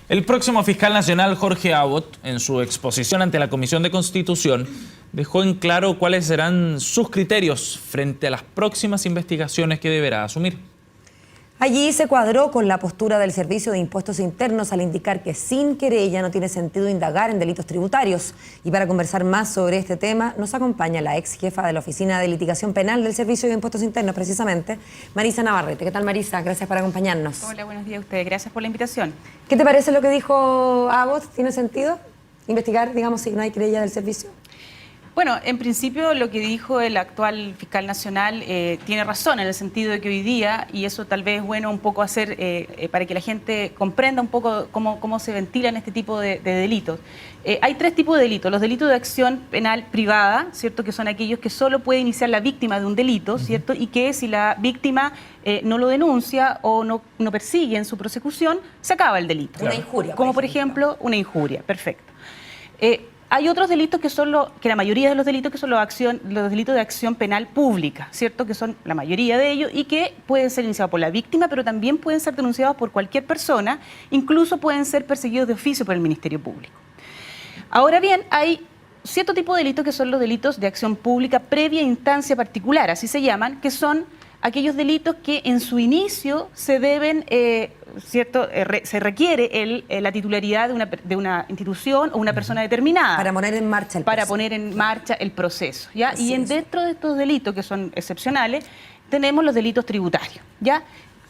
El próximo fiscal nacional, Jorge Abbott, en su exposición ante la Comisión de Constitución, dejó en claro cuáles serán sus criterios frente a las próximas investigaciones que deberá asumir. Allí se cuadró con la postura del Servicio de Impuestos Internos al indicar que sin querella no tiene sentido indagar en delitos tributarios. Y para conversar más sobre este tema nos acompaña la ex jefa de la Oficina de Litigación Penal del Servicio de Impuestos Internos, precisamente, Marisa Navarrete. ¿Qué tal, Marisa? Gracias por acompañarnos. Hola, buenos días a ustedes. Gracias por la invitación. ¿Qué te parece lo que dijo Abbott? ¿Tiene sentido investigar, digamos, si no hay querella del servicio? Bueno, en principio lo que dijo el actual fiscal nacional tiene razón en el sentido de que hoy día, y eso tal vez es bueno un poco hacer para que la gente comprenda un poco cómo se ventilan este tipo de delitos. Hay tres tipos de delitos. Los delitos de acción penal privada, ¿cierto? Que son aquellos que solo puede iniciar la víctima de un delito, ¿cierto? Y que si la víctima no lo denuncia o no persigue en su persecución, se acaba el delito. Una injuria. Como por ejemplo una injuria. Perfecto. Hay otros delitos que son que la mayoría de los delitos que son los delitos de acción penal pública, ¿cierto? Que son la mayoría de ellos y que pueden ser iniciados por la víctima, pero también pueden ser denunciados por cualquier persona, incluso pueden ser perseguidos de oficio por el Ministerio Público. Ahora bien, hay cierto tipo de delitos que son los delitos de acción pública previa instancia particular, así se llaman, que son aquellos delitos que en su inicio se deben, se requiere la titularidad de una institución o una persona determinada. Para poner en marcha el proceso. Para poner en marcha el proceso, ¿ya? Y dentro de estos delitos, que son excepcionales, tenemos los delitos tributarios, ¿ya?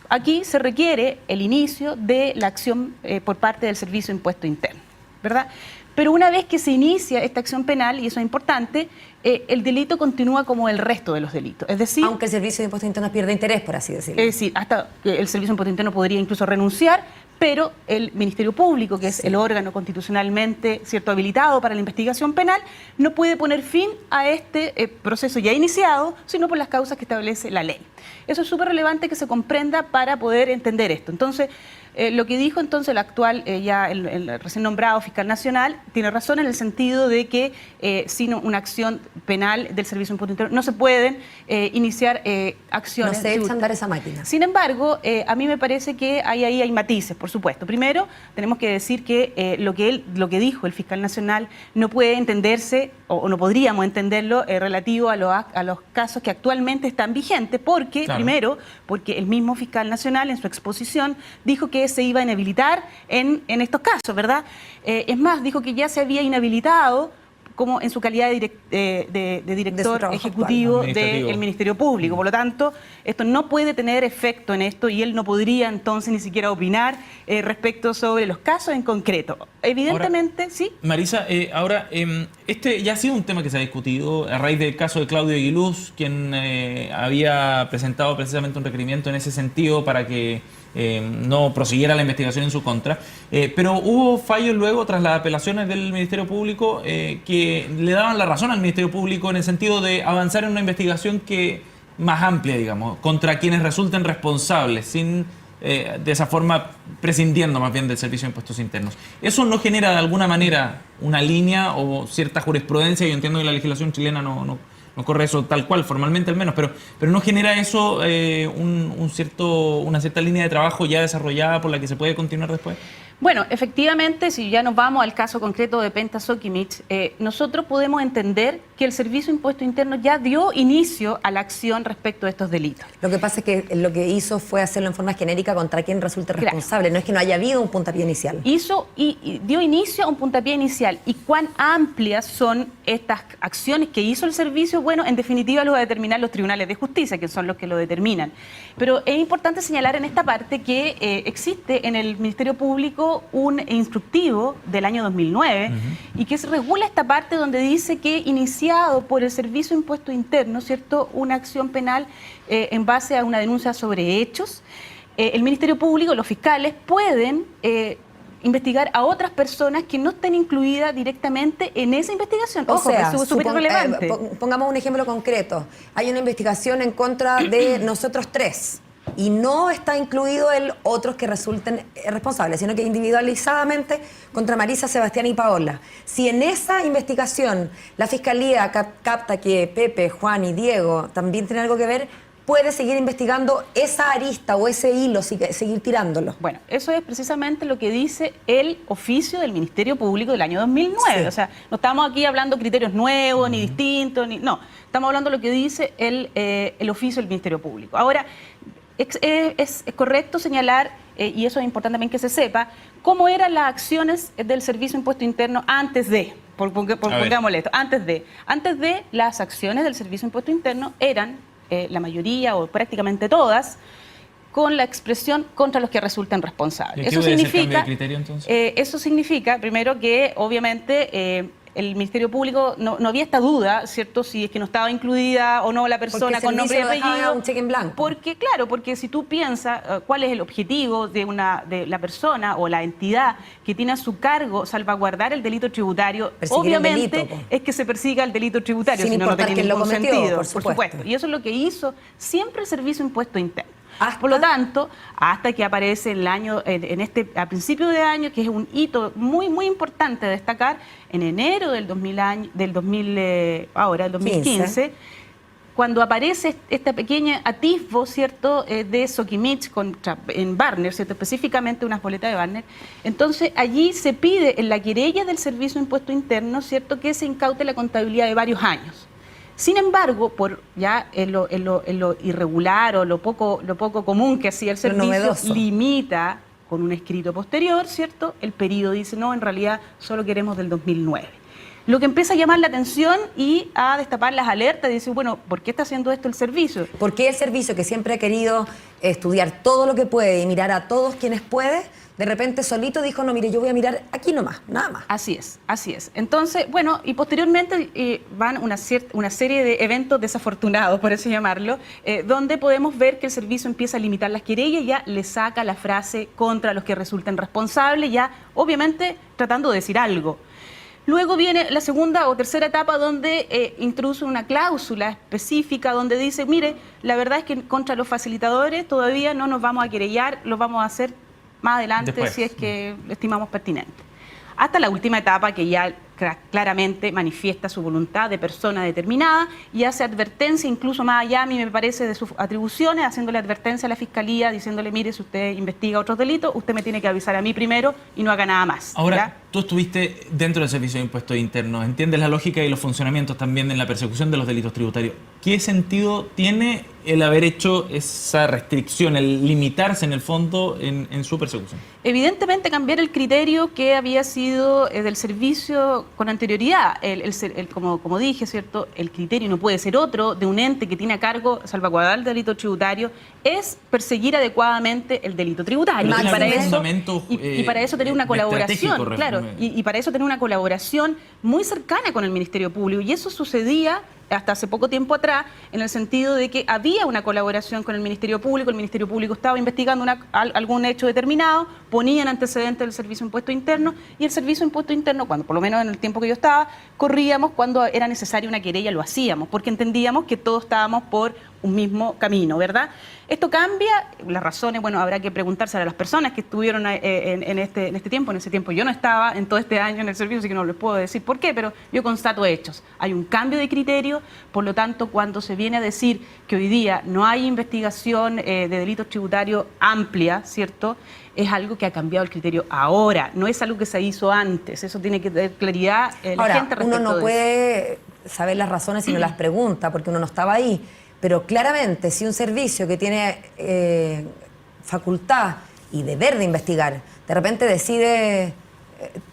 Aquí se requiere el inicio de la acción por parte del Servicio de Impuesto Interno, ¿verdad? Pero una vez que se inicia esta acción penal, y eso es importante, el delito continúa como el resto de los delitos. Es decir, aunque el Servicio de Impuestos Internos pierde interés, por así decirlo. Es decir, hasta el Servicio de Impuestos Internos podría incluso renunciar, pero el Ministerio Público, que es el órgano constitucionalmente habilitado para la investigación penal, no puede poner fin a este proceso ya iniciado, sino por las causas que establece la ley. Eso es súper relevante que se comprenda para poder entender esto. Entonces, lo que dijo entonces el actual, el recién nombrado fiscal nacional, tiene razón en el sentido de que sin una acción penal del Servicio de Impuestos Internos no se pueden iniciar acciones. No se echa a andar esa máquina. Sin embargo, a mí me parece que ahí hay matices, por supuesto. Primero, tenemos que decir que lo que dijo el fiscal nacional no puede entenderse, o no podríamos entenderlo, relativo a los casos que actualmente están vigentes, porque, claro, primero, porque el mismo fiscal nacional en su exposición dijo que se iba a inhabilitar en estos casos, ¿verdad? Es más, dijo que ya se había inhabilitado como en su calidad de director ejecutivo del Ministerio Público. Por lo tanto, esto no puede tener efecto en esto y él no podría entonces ni siquiera opinar respecto sobre los casos en concreto. Evidentemente, ahora, sí. Marisa, este ya ha sido un tema que se ha discutido a raíz del caso de Claudio Aguiluz, quien había presentado precisamente un requerimiento en ese sentido para que no prosiguiera la investigación en su contra, pero hubo fallos luego tras las apelaciones del Ministerio Público que le daban la razón al Ministerio Público en el sentido de avanzar en una investigación más amplia, digamos, contra quienes resulten responsables, sin de esa forma prescindiendo más bien del Servicio de Impuestos Internos. ¿Eso no genera de alguna manera una línea o cierta jurisprudencia? Yo entiendo que la legislación chilena no corre eso tal cual, formalmente al menos, pero ¿no genera eso una cierta línea de trabajo ya desarrollada por la que se puede continuar después? Bueno, efectivamente, si ya nos vamos al caso concreto de Penta Sokimich, nosotros podemos entender que el Servicio de Impuestos Internos ya dio inicio a la acción respecto de estos delitos. Lo que pasa es que lo que hizo fue hacerlo en forma genérica contra quien resulte responsable, claro. No es que no haya habido un puntapié inicial. Hizo y dio inicio a un puntapié inicial. ¿Y cuán amplias son estas acciones que hizo el servicio? Bueno, en definitiva lo va a determinar los tribunales de justicia, que son los que lo determinan. Pero es importante señalar en esta parte que existe en el Ministerio Público un instructivo del año 2009 y que se regula esta parte donde dice que iniciado por el Servicio de Impuestos Internos, ¿cierto?, una acción penal en base a una denuncia sobre hechos, el Ministerio Público, los fiscales, pueden investigar a otras personas que no estén incluidas directamente en esa investigación. Ojo, que eso es súper relevante. Pongamos un ejemplo concreto. Hay una investigación en contra de nosotros tres y no está incluido el otros que resulten responsables, sino que individualizadamente contra Marisa, Sebastián y Paola. Si en esa investigación la Fiscalía capta que Pepe, Juan y Diego también tienen algo que ver, puede seguir investigando esa arista o ese hilo, seguir tirándolo? Bueno, eso es precisamente lo que dice el oficio del Ministerio Público del año 2009. Sí. O sea, no estamos aquí hablando de criterios nuevos, ni distintos, no. Estamos hablando de lo que dice el oficio del Ministerio Público. Ahora, es correcto señalar, y eso es importante también que se sepa, cómo eran las acciones del Servicio de Impuesto Interno antes de, pongámosle esto, antes de las acciones del Servicio de Impuesto Interno eran, la mayoría o prácticamente todas, con la expresión contra los que resulten responsables. Eso significa, de criterio, entonces? Eso significa, primero, que obviamente el Ministerio Público no había esta duda, ¿cierto?, si es que no estaba incluida o no la persona con nombre y apellido. Un cheque en blanco. Porque, claro, porque si tú piensas cuál es el objetivo de la persona o la entidad que tiene a su cargo salvaguardar el delito tributario, obviamente es que se persiga el delito tributario, sin si no tiene ningún sentido, por supuesto. Y eso es lo que hizo siempre el Servicio de Impuesto Interno. Por lo tanto, hasta que aparece el año, a principio de año, que es un hito muy, muy importante de destacar, en enero del 2015, cuando aparece este pequeño atisbo, ¿cierto?, de Sokimich en Barner, ¿cierto?, específicamente unas boletas de Barner. Entonces, allí se pide en la querella del Servicio de Impuesto Interno, ¿cierto?, que se incaute la contabilidad de varios años. Sin embargo, por ya en lo irregular o lo poco común que hacía el servicio, limita con un escrito posterior, ¿cierto? El periodo dice, no, en realidad solo queremos del 2009. Lo que empieza a llamar la atención y a destapar las alertas, dice, bueno, ¿por qué está haciendo esto el servicio? ¿Por qué el servicio, que siempre ha querido estudiar todo lo que puede y mirar a todos quienes puede, de repente solito dijo, no, mire, yo voy a mirar aquí nomás, nada más? Así es. Entonces, bueno, y posteriormente van una serie de eventos desafortunados, por así llamarlo, donde podemos ver que el servicio empieza a limitar las querellas, ya le saca la frase contra los que resulten responsables, ya obviamente tratando de decir algo. Luego viene la segunda o tercera etapa donde introduce una cláusula específica donde dice, mire, la verdad es que contra los facilitadores todavía no nos vamos a querellar, lo vamos a hacer más adelante después, si es que lo estimamos pertinente. Hasta la última etapa, que ya claramente manifiesta su voluntad de persona determinada y hace advertencia, incluso más allá, a mí me parece, de sus atribuciones, haciéndole advertencia a la Fiscalía, diciéndole, mire, si usted investiga otros delitos, usted me tiene que avisar a mí primero y no haga nada más. Ahora, ¿ya? Tú estuviste dentro del Servicio de Impuestos Internos, entiendes la lógica y los funcionamientos también en la persecución de los delitos tributarios. ¿Qué sentido tiene el haber hecho esa restricción, el limitarse en el fondo en su persecución? Evidentemente cambiar el criterio que había sido del servicio con anterioridad. Como dije, ¿cierto?, el criterio no puede ser otro de un ente que tiene a cargo salvaguardar el delito tributario, es perseguir adecuadamente el delito tributario. Y para eso tener una colaboración, claro, y para eso tener una colaboración muy cercana con el Ministerio Público. Y eso sucedía hasta hace poco tiempo atrás, en el sentido de que había una colaboración con el Ministerio Público estaba investigando algún hecho determinado, ponían antecedentes del Servicio de Impuesto Interno, y el Servicio de Impuesto Interno, cuando por lo menos en el tiempo que yo estaba, corríamos cuando era necesaria una querella, lo hacíamos, porque entendíamos que todos estábamos por un mismo camino, ¿verdad? Esto cambia, las razones, bueno, habrá que preguntarse a las personas que estuvieron en ese tiempo yo no estaba en todo este año en el servicio, así que no les puedo decir por qué, pero yo constato hechos. Hay un cambio de criterio, por lo tanto, cuando se viene a decir que hoy día no hay investigación de delitos tributarios amplia, ¿cierto?, es algo que ha cambiado el criterio ahora, no es algo que se hizo antes, eso tiene que tener claridad la gente respecto uno no de puede saber las razones si no las pregunta, porque uno no estaba ahí. Pero claramente, si un servicio que tiene facultad y deber de investigar, de repente decide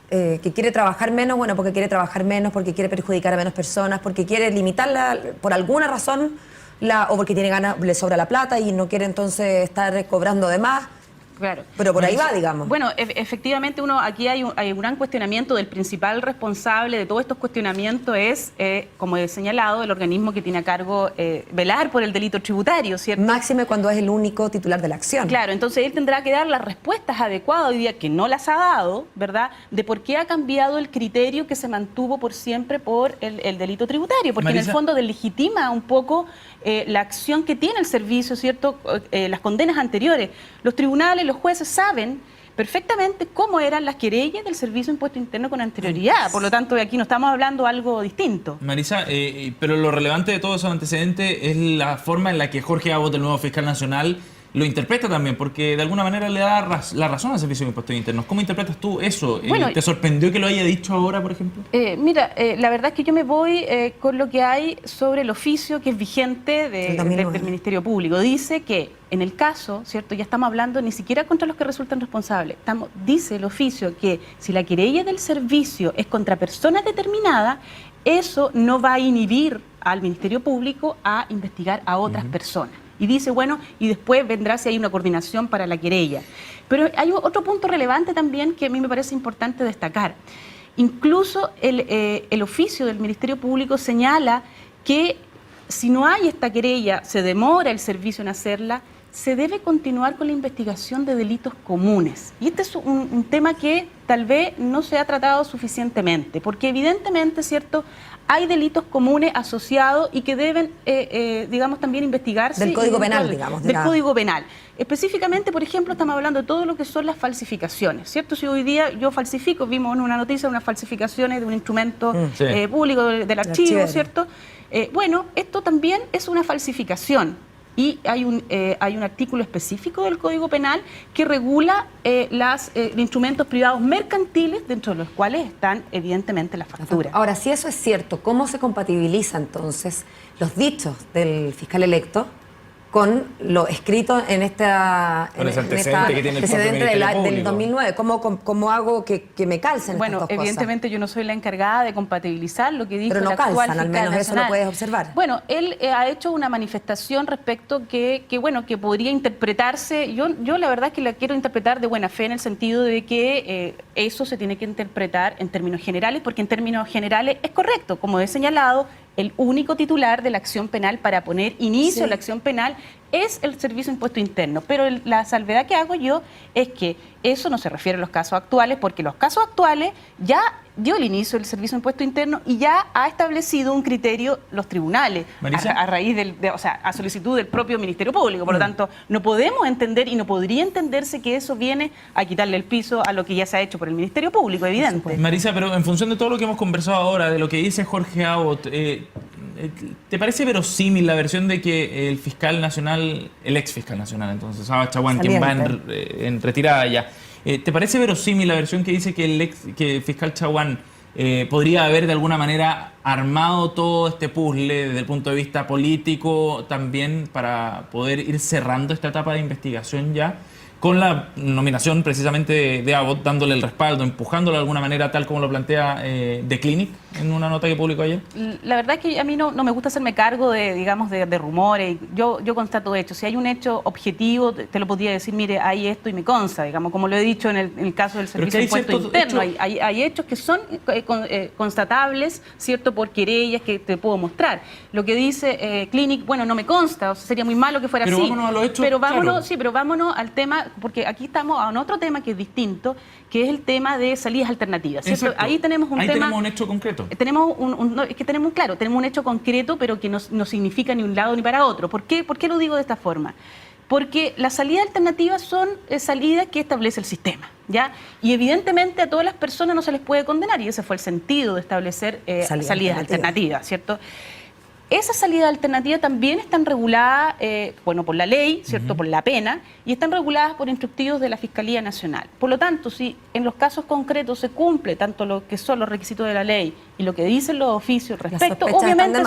que quiere trabajar menos, bueno, porque quiere trabajar menos, porque quiere perjudicar a menos personas, porque quiere limitarla por alguna razón, o porque tiene ganas, le sobra la plata y no quiere entonces estar cobrando de más. Claro. Pero por ahí va, digamos. Bueno, efectivamente aquí hay un gran cuestionamiento del principal responsable de todos estos cuestionamientos es, como he señalado, el organismo que tiene a cargo velar por el delito tributario, ¿cierto? Máxime cuando es el único titular de la acción. Claro, entonces él tendrá que dar las respuestas adecuadas hoy día, que no las ha dado, ¿verdad?, de por qué ha cambiado el criterio que se mantuvo por siempre por el delito tributario, porque Marisa, en el fondo delegitima un poco la acción que tiene el servicio, ¿cierto?, las condenas anteriores. Los tribunales, los jueces saben perfectamente cómo eran las querellas del Servicio de Impuesto Interno con anterioridad. Por lo tanto, aquí no estamos hablando de algo distinto. Marisa, pero lo relevante de todos esos antecedentes es la forma en la que Jorge Abbott, el nuevo fiscal nacional, lo interpreta también, porque de alguna manera le da la razón al Servicio de Impuestos Internos. ¿Cómo interpretas tú eso? Bueno, ¿te sorprendió que lo haya dicho ahora, por ejemplo? Mira, la verdad es que yo me voy con lo que hay sobre el oficio que es vigente del Ministerio Público. Dice que en el caso, ¿cierto? Ya estamos hablando ni siquiera contra los que resultan responsables. Dice el oficio que si la querella del servicio es contra personas determinadas, eso no va a inhibir al Ministerio Público a investigar a otras personas. Y dice, bueno, y después vendrá si hay una coordinación para la querella. Pero hay otro punto relevante también que a mí me parece importante destacar. Incluso el oficio del Ministerio Público señala que si no hay esta querella, se demora el servicio en hacerla, se debe continuar con la investigación de delitos comunes. Y este es un tema que tal vez no se ha tratado suficientemente, porque evidentemente, ¿cierto?, hay delitos comunes asociados y que deben, digamos, también investigarse. Del Código Penal, digamos. Del Código Penal. Específicamente, por ejemplo, estamos hablando de todo lo que son las falsificaciones, ¿cierto? Si hoy día yo falsifico, vimos en una noticia unas falsificaciones de un instrumento público del archivo, ¿cierto? Bueno, esto también es una falsificación. Y hay un artículo específico del Código Penal que regula los instrumentos privados mercantiles, dentro de los cuales están evidentemente las facturas. Ahora, si eso es cierto, ¿cómo se compatibiliza entonces los dichos del fiscal electo con lo escrito en esta antecedente que tiene el antecedente propio del 2009? ¿Cómo hago que me calcen estas dos cosas? Bueno, evidentemente yo no soy la encargada de compatibilizar lo que dijo el actual fiscal nacional. Pero no calzan, al menos nacional. eso lo puedes observar. Bueno, él ha hecho una manifestación respecto que podría interpretarse, yo la verdad es que la quiero interpretar de buena fe en el sentido de que eso se tiene que interpretar en términos generales, porque en términos generales es correcto, como he señalado, el único titular de la acción penal para poner inicio a la acción penal es el Servicio de Impuesto Interno. Pero la salvedad que hago yo es que eso no se refiere a los casos actuales, porque los casos actuales ya dio el inicio del Servicio de Impuesto Interno y ya ha establecido un criterio los tribunales a raíz a solicitud del propio Ministerio Público. Por lo tanto, no podemos entender y no podría entenderse que eso viene a quitarle el piso a lo que ya se ha hecho por el Ministerio Público, evidente. Marisa, pero en función de todo lo que hemos conversado ahora, de lo que dice Jorge Abbott, ¿te parece verosímil la versión de que el fiscal nacional, el ex fiscal nacional, entonces, Abbott Chaguán, quien va en retirada ya, ¿te parece verosímil la versión que dice que el fiscal Chaguán podría haber de alguna manera armado todo este puzzle desde el punto de vista político también para poder ir cerrando esta etapa de investigación ya? Con la nominación precisamente de Abbott, dándole el respaldo, empujándolo de alguna manera, tal como lo plantea The Clinic en una nota que publicó ayer? La verdad es que a mí no me gusta hacerme cargo de rumores. Yo constato hechos. Si hay un hecho objetivo, te lo podría decir, mire, hay esto y me consta, digamos, como lo he dicho en el caso del Servicio de Impuesto Interno. Hay hechos que son constatables, ¿cierto?, por querellas que te puedo mostrar. Lo que dice Clinic, bueno, no me consta, o sea, sería muy malo que fuera así. Vámonos a los hechos, pero vámonos al tema, porque aquí estamos a otro tema que es distinto, que es el tema de salidas alternativas, ¿cierto? Ahí tenemos tenemos un hecho concreto. Tenemos un hecho concreto, pero que no significa ni un lado ni para otro. ¿Por qué lo digo de esta forma? Porque las salidas alternativas son salidas que establece el sistema, ¿ya? Y evidentemente a todas las personas no se les puede condenar, y ese fue el sentido de establecer salidas alternativas, ¿cierto? Esas salidas alternativas también están reguladas, por la ley, ¿cierto?, por la pena, y están reguladas por instructivos de la Fiscalía Nacional. Por lo tanto, si en los casos concretos se cumple tanto lo que son los requisitos de la ley y lo que dicen los oficios respecto, obviamente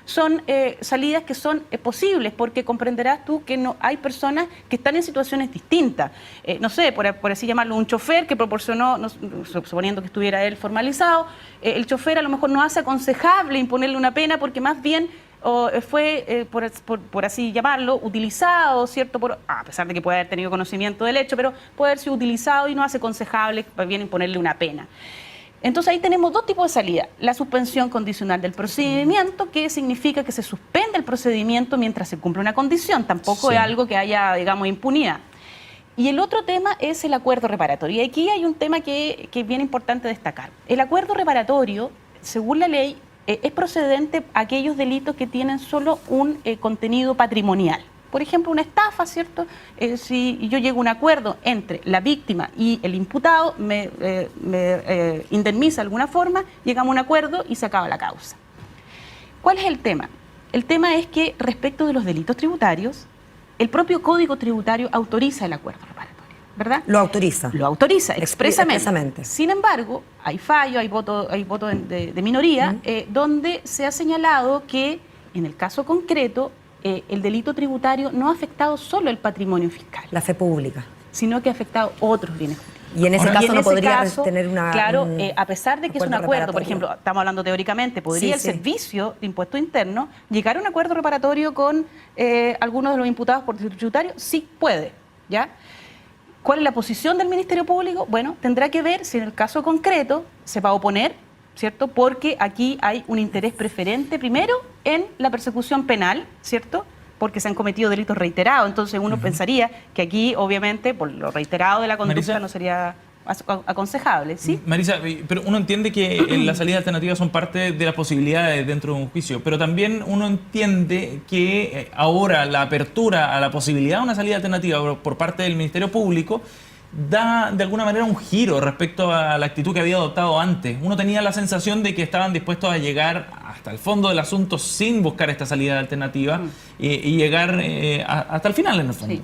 son salidas que son posibles, porque comprenderás tú que no hay personas que están en situaciones distintas. No sé, por así llamarlo, un chofer que proporcionó, suponiendo que estuviera él formalizado, el chofer a lo mejor no hace aconsejable imponerle una pena porque más bien fue, por así llamarlo, utilizado, ¿cierto? A pesar de que puede haber tenido conocimiento del hecho, pero puede haber sido utilizado y no hace aconsejable bien imponerle una pena. Entonces ahí tenemos dos tipos de salida. La suspensión condicional del procedimiento, que significa que se suspende el procedimiento mientras se cumple una condición. Tampoco es algo que haya, digamos, impunidad. Y el otro tema es el acuerdo reparatorio. Y aquí hay un tema que es bien importante destacar. El acuerdo reparatorio, según la ley, es procedente a aquellos delitos que tienen solo un contenido patrimonial. por ejemplo, una estafa, ¿cierto? Si yo llego a un acuerdo entre la víctima y el imputado, me indemniza de alguna forma, llegamos a un acuerdo y se acaba la causa. ¿Cuál es el tema? El tema es que respecto de los delitos tributarios, el propio Código Tributario autoriza el acuerdo reparatorio, ¿verdad? Lo autoriza. Lo autoriza expresamente. Expresamente. Sin embargo, hay fallo, hay voto de minoría, donde se ha señalado que en el caso concreto el delito tributario no ha afectado solo el patrimonio fiscal, La fe pública. sino que ha afectado otros bienes jurídicos. Y en ese Ahora, caso no podría caso, tener una... Claro, un a pesar de que es un acuerdo, por reparatorio. ejemplo, estamos hablando teóricamente, podría el Sí, sí. Servicio de Impuesto Interno llegar a un acuerdo reparatorio con algunos de los imputados por delito tributario. Sí puede, ¿ya? ¿Cuál es la posición del Ministerio Público? Bueno, tendrá que ver si en el caso concreto se va a oponer, ¿cierto? Porque aquí hay un interés preferente, primero, en la persecución penal, ¿cierto? Porque se han cometido delitos reiterados. Entonces uno pensaría que aquí, obviamente, por lo reiterado de la conducta, Marisa, no sería aconsejable, ¿sí? Marisa, pero uno entiende que las salidas alternativas son parte de las posibilidades dentro de un juicio, pero también uno entiende que ahora la apertura a la posibilidad de una salida alternativa por parte del Ministerio Público da de alguna manera un giro respecto a la actitud que había adoptado antes. Uno tenía la sensación de que estaban dispuestos a llegar hasta el fondo del asunto sin buscar esta salida alternativa y llegar hasta el final, en el fondo. Sí.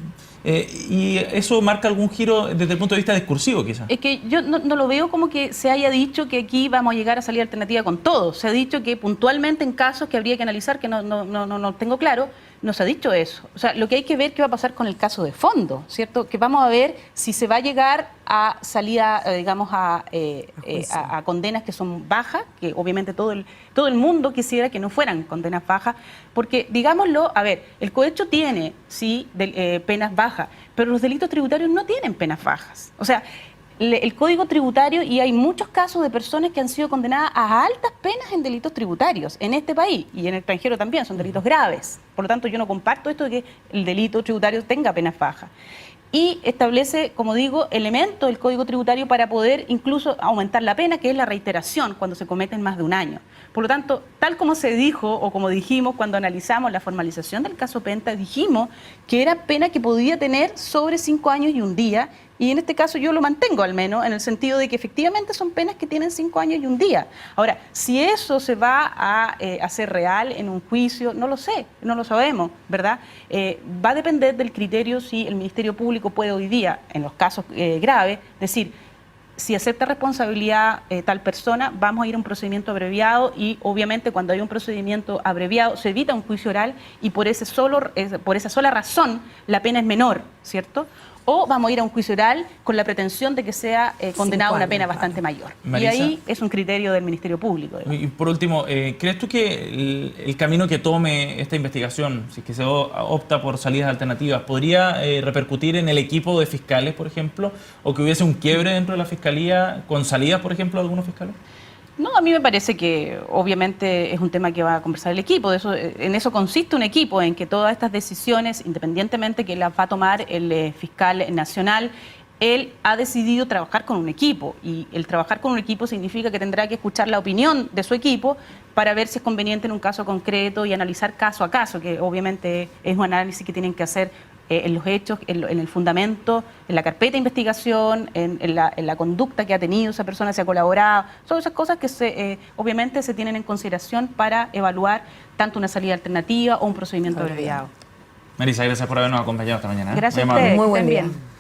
Y eso marca algún giro desde el punto de vista discursivo, quizás. Es que yo no lo veo como que se haya dicho que aquí vamos a llegar a salida alternativa con todo. Se ha dicho que puntualmente en casos que habría que analizar, que no tengo claro, no se ha dicho eso. O sea, lo que hay que ver qué va a pasar con el caso de fondo, ¿cierto? Que vamos a ver si se va a llegar a salida, digamos, a condenas que son bajas, que obviamente todo el mundo quisiera que no fueran condenas bajas, porque, digámoslo, a ver, el cohecho tiene, sí, penas bajas, pero los delitos tributarios no tienen penas bajas. O sea, el Código Tributario, y hay muchos casos de personas que han sido condenadas a altas penas en delitos tributarios en este país y en el extranjero también, son delitos graves. Por lo tanto, yo no comparto esto de que el delito tributario tenga penas bajas. Y establece, como digo, elementos del Código Tributario para poder incluso aumentar la pena, que es la reiteración cuando se cometen más de un año. Por lo tanto, tal como se dijo o como dijimos cuando analizamos la formalización del caso Penta, dijimos que era pena que podía tener sobre 5 años y un día, y en este caso yo lo mantengo al menos, en el sentido de que efectivamente son penas que tienen 5 años y un día. Ahora, si eso se va a hacer real en un juicio, no lo sé, no lo sabemos, ¿verdad? Va a depender del criterio si el Ministerio Público puede hoy día, en los casos graves, decir, si acepta responsabilidad tal persona, vamos a ir a un procedimiento abreviado y obviamente cuando hay un procedimiento abreviado se evita un juicio oral y por esa sola razón la pena es menor, ¿cierto? O vamos a ir a un juicio oral con la pretensión de que sea condenado a una pena bastante mayor. Marisa, y ahí es un criterio del Ministerio Público. Y por último, ¿crees tú que el camino que tome esta investigación, si es que se opta por salidas alternativas, podría repercutir en el equipo de fiscales, por ejemplo, o que hubiese un quiebre dentro de la fiscalía con salidas, por ejemplo, de algunos fiscales? No, a mí me parece que obviamente es un tema que va a conversar el equipo. En eso consiste un equipo, en que todas estas decisiones, independientemente que las va a tomar el fiscal nacional, él ha decidido trabajar con un equipo. Y el trabajar con un equipo significa que tendrá que escuchar la opinión de su equipo para ver si es conveniente en un caso concreto y analizar caso a caso, que obviamente es un análisis que tienen que hacer en los hechos, en el fundamento, en la carpeta de investigación, en la conducta que ha tenido esa persona, si ha colaborado. Son esas cosas que obviamente se tienen en consideración para evaluar tanto una salida alternativa o un procedimiento abreviado. Marisa, gracias por habernos acompañado esta mañana. Gracias a Muy amable. ustedes. Muy buen Estén día. bien.